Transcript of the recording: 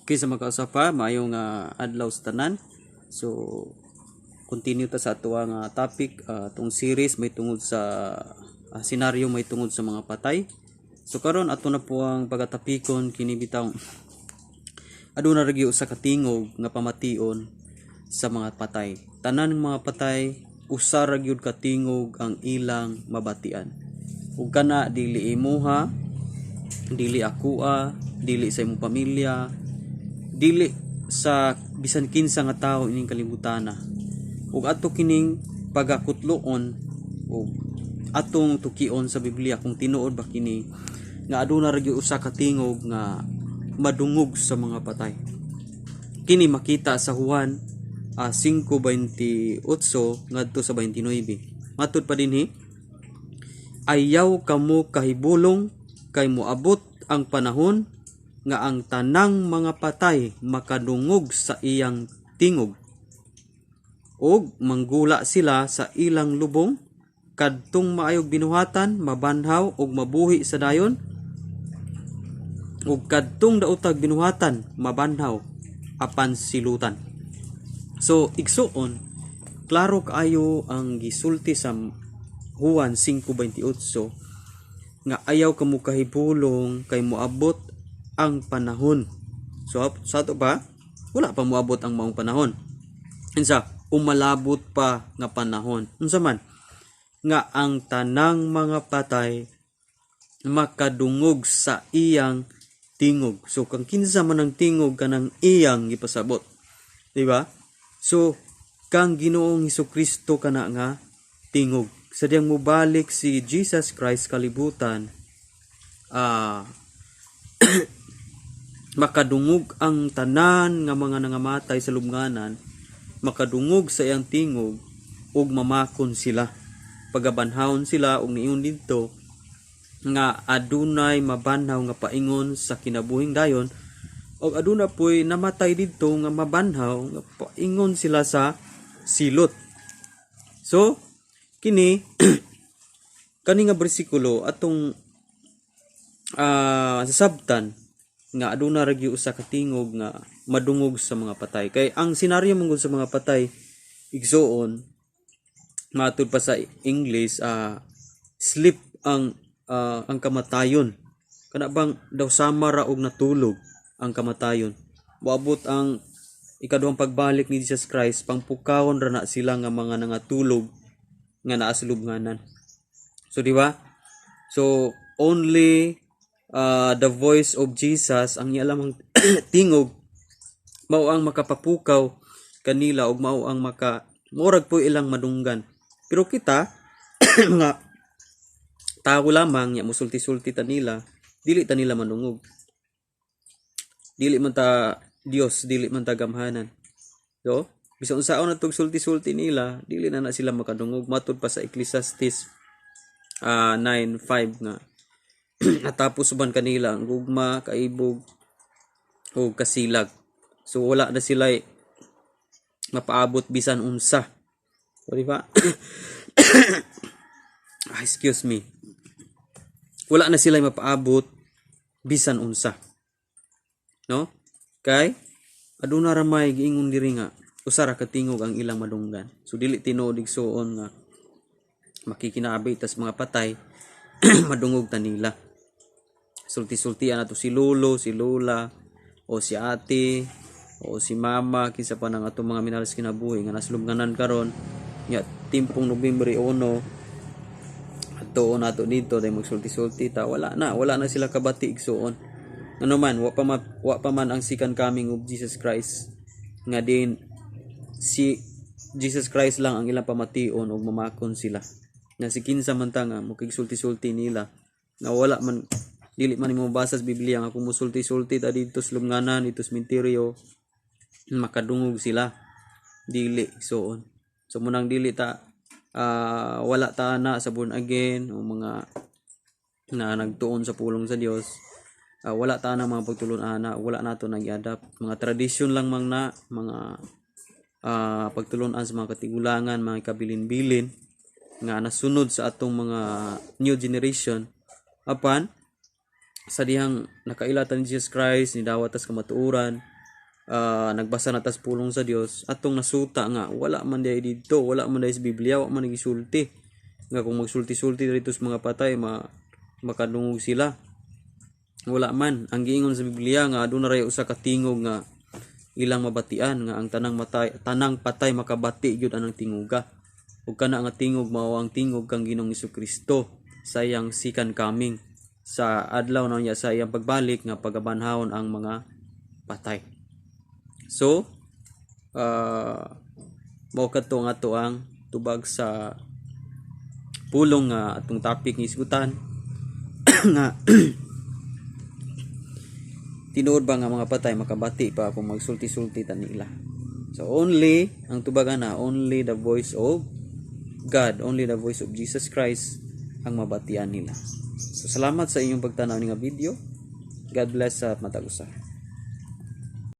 Okay, sa mga kausafa, maayong adlaw sa tanan. So, continue ta sa ato nga topic, itong series may tungod sa senaryo may tungod sa mga patay. So karon ato na po ang pagatapikon kini bitaw aduna ra gyud usa ka tingog nga pamation sa mga patay. Tanan ng mga patay usa ra gyud ka tingog ang ilang mabatian. Ug kana dili imuha, dili akoa, dili sa imong pamilya, dili sa bisan kinsa nga tawo ining kalibutan. Ug ato kining pagakutloon ug atong tukion sa Biblia kung tinuod ba kini nga aduna ra gyud usa ka tingog nga madungog sa mga patay. Kini makita sa Juan 5:28 ngadto sa 29. Matud pa dinhi, ayaw kamo kahibulong kay moabot ang panahon nga ang tanang mga patay makadungog sa iyang tingog og manggula sila sa ilang lubong kadtong maayog binuhatan, mabanhaw og mabuhi sa dayon ug kadtong daotag binuhatan, mabanhaw apan silutan. So igsuon, klaro kaayo ang gisulti sa Juan 5:28 nga ayaw kamo kahibulong kay moabot ang panahon. So sa ato pa wala pa moabot ang maong panahon. Unsa umalabot pa nga panahon. Unsa man nga ang tanang mga patay makadungog sa iyang tingog. So kang kinsa man ang tingog kanang iyang gipasabot. Di ba? So kang Ginoong Hesukristo kana nga tingog. Sadyang mobalik si Jesus Christ kalibutan, makadungog ang tanan nga mga nangamatay sa lubnganan, makadungog sa iyang tingog ug mamakon sila. Pagabanhawon sila ug niingon didto nga adunay mabanhaw nga paingon sa kinabuhing dayon ug aduna poy namatay didto nga mabanhaw nga paingon sila sa silot. So kini kani nga bersikulo atong sasabtan nga aduna ra gyud usa ka tingog nga madungog sa mga patay. Kay ang senaryo mong sa mga patay igsuon matud pa sa English, sleep ang kamatayon. Kana bang daw sama ra og natulog ang kamatayon. Moabot ang ikaduhang pagbalik ni Jesus Christ, pangpukawon ra na sila nga mga nangatulog nga naa sa lubnganan. So di ba? So only the voice of Jesus ang iya lamang tingog mao ang makapapukaw kanila ug mao ang murag po ilang madunggan. Pero kita mga tao lamang nya musulti-sulti ta nila, dili ta nila manungog. Dili man ta Dios, dili man ta gamhanan. So bisan unsaon natog sulti-sulti nila, dili na sila makadungog. Matud pa sa Ecclesiastes 9:5 nga natapos ban kanila ang gugma, kaibog o kasilag. So wala na sila mapaabot bisan unsa. O di ba? Excuse me. Wala na sila mapaabot bisan unsa. No? Kay aduna ra may giingon diri nga usa ra ka tingog ang ilang madunggan. So dili tinuod igsuon nga makikinaabay tas mga patay madungog ta nila. Sulti-sultian ato si lolo, si lola, o si ate, o si mama, kinsa pa nang ato mga minalas kinabuhi nga nasa lubnganan karon. Nya timpong Nobyembre 1 ato nato dito day magsulti-sulti ta, wala na sila kabati igsuon. Ano man wa pa man ang second coming of Jesus Christ nga din si Jesus Christ lang ang ilang pamation ug mamakon sila. Nga si kinsa man ta nga mukigsulti-sulti nila nga wala man, dili man imo mabasa sa Biblia nga kung musulti-sulti ta dito sa lubnganan, dito sa sementeryo, makadungog sila. Dili igsuon. So munang dili ta wala ta na sa born again o mga na nagtuon sa pulong sa Dios. Wala ta na mga pagtulon-ana, wala nato nag-adapt. Mga tradisyon lang mang na, mga pagtulon-an sa mga katigulangan, mga kabilin-bilin nga nasunod sa atong mga new generation. Apan sa dihang nakailatan ni Jesus Christ, ni dawat tas kamatuoran, nagbasa na tas pulong sa Dios atong nasuta nga wala man day dito, wala man day sa Biblia, wala man nagisulti nga kung magsulti-sulti dito sa mga patay makadungog sila. Wala man. Ang giingon sa Biblia nga aduna ray usa ka tingog nga ilang mabatian nga ang tanang patay makabati gyud anang tinguga. Ug kana nga tingog mao ang tingog kang Ginoong Hesukristo sa iyang second coming, sa adlaw na niya sa iyang pagbalik nga pagabanhawon ang mga patay. So, mao kadto nga ato ang tubag sa pulong nga atong topic nga isgutan nga tinuod ba nga mga patay makabati pa kung magsulti-sulti ta nila. So only ang tubagan na only the voice of God, only the voice of Jesus Christ ang mabatian nila. So salamat sa inyong pagtanaw ni nga video. God bless sa matag usa.